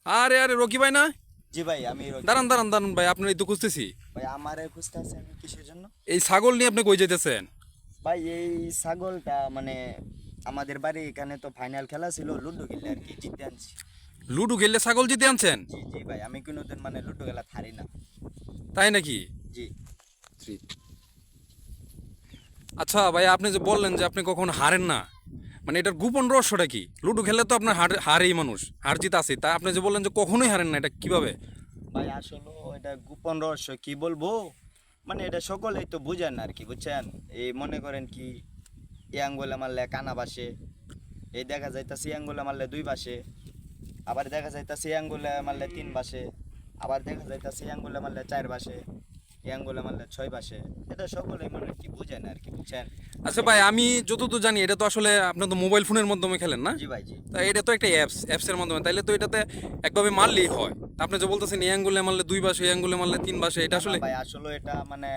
আরে আরে রকি ভাই না? জি ভাই, আমি দাঁড়ান দাঁড়ান দাঁড়ান ভাই, আপনার এই তো খুঁজতেছি। ভাই আমারে খুঁজতে আছেন কিসের জন্য? এই ছাগল নিয়ে আপনি কই যেতেছেন? ভাই এই ছাগলটা মানে আমাদের বাড়ি এখানে তো ফাইনাল খেলা ছিল, লুডো খেললে আর কি জিততে আনছি। লুডো খেললে ছাগল জিতে আনছেন? জি জি ভাই, আমি কোনোদিন মানে লুডো খেলা হারি না। তাই নাকি? জি আচ্ছা ভাই, আপনি যে বললেন যে আপনি কখনো হারেন না, মানে এটার গোপন রহস্যটা কি? লুডো খেললে তো আপনার হারেই মানুষ, হার জিত আছে, তা আপনি যে বললেন যে কখনোই হারেন না, এটা কিভাবে? ভাই, আসলে এটা গোপন রহস্য কি বলবো, মানে এটা সকলেই তো বুঝেন আর কি, বুঝছেন? এই মনে করেন কি, এই আঙ্গুলে মারলে কানা বাসে, এই দেখা যাইতাছে এই আঙ্গুলে মারলে দুই বাসে, আবার দেখা যাইতাছে এই আঙ্গুলে মারলে তিন বাসে, আবার দেখা যাইতাছে এই আঙ্গুলে মারলে চার বাসে, এই আঙ্গুলে মারলে ছয় বাসে। এটা সকলেই মানে কি বুঝেন আর কি, বুঝছেন? আচ্ছা ভাই, আমি যতদূর জানি এটা তো আসলে আপনি তো মোবাইল ফোনের মাধ্যমে খেলেন না? জি ভাই জি। তা এটা তো একটা অ্যাপসের মাধ্যমে, তাইলে তো এটাতে একভাবে মারলেই হয়। তা আপনি যে বলতেছেন এই আঙ্গুলে মারলে দুই বাসে, এই আঙ্গুলে মারলে তিন বাসে, এটা না না আসলে ভাই, আসলে এটা মানে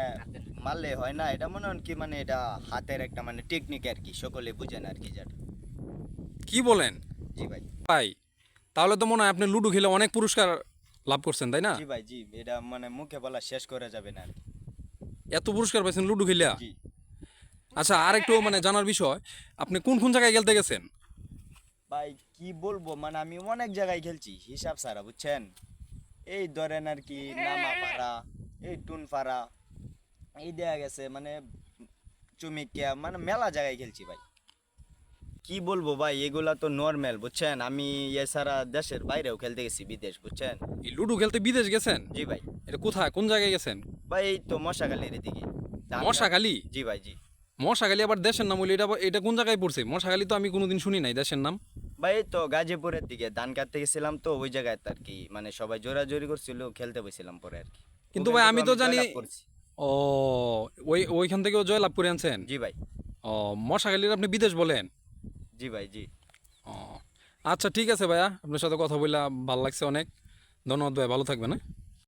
মারলে হয় না, এটা মনে হন কি মানে এটা হাতের একটা মানে টেকনিক আর কি, সকলে বুঝেন আর কি যেটা। কি বলেন জি ভাই। ভাই? তাহলে তো মনে হয় আপনি লুডো খেলে অনেক পুরস্কার লাভ করছেন, তাই না? জি ভাই জি, এটা মানে মুখে বলা শেষ করা যাবে না আর কি। এত পুরস্কার পাইছেন লুডো খেলিয়া? জি আচ্ছা, আর একটু মানে জানার বিষয়, আপনি কোন কোন জায়গায় খেলতে গেছেন? ভাই, কি বলবো মানে আমি অনেক জায়গায় খেলছি হিসাব ছাড়া, বুঝছেন? এই ধরেন আর কি নামাপাড়া, এই টুনপাড়া, এই দেয়া গেছে মানে চুমিকিয়া, মানে মেলা জায়গায় খেলছি ভাই। কি বলবো ভাই, এগুলা তো নর্মাল, বুঝছেন? আমি এছাড়া দেশের বাইরেও খেলতে গেছি, বিদেশ, বুঝছেন? এই লুডো খেলতে বিদেশ গেছেন? জি ভাই। এটা কোথায়, কোন জায়গায় গেছেন? ভাই এই তো মশাখালীর এদিকে মশাখালী? জি ভাই জি। মশাখালী আবার দেশের নাম হইলে এটা কোন জায়গায় পড়ছে? মশাখালী তো আমি কোনোদিন শুনি নাই দেশের নাম। ভাই এই তো গাজীপুরের দিকে ধান কাটতে গেছিলাম, তো ওই জায়গায় আর কি মানে সবাই জোরাজোরি করছিল, খেলতে বসছিলাম পরে আর কি। কিন্তু ওখান ভাই থেকেও আমি তো জানি। জয়লাভ করছি। ও, ওইখান থেকেও জয় লাভ করে আনছেন? জি ভাই। ও, মশাখালীর আপনি বিদেশ বলেন? জি ভাই জি। ও, আচ্ছা ঠিক আছে ভাইয়া, আপনার সাথে কথা বললে ভালো লাগছে অনেক। ধন্যবাদ ভাই, ভালো থাকবেন হ্যাঁ।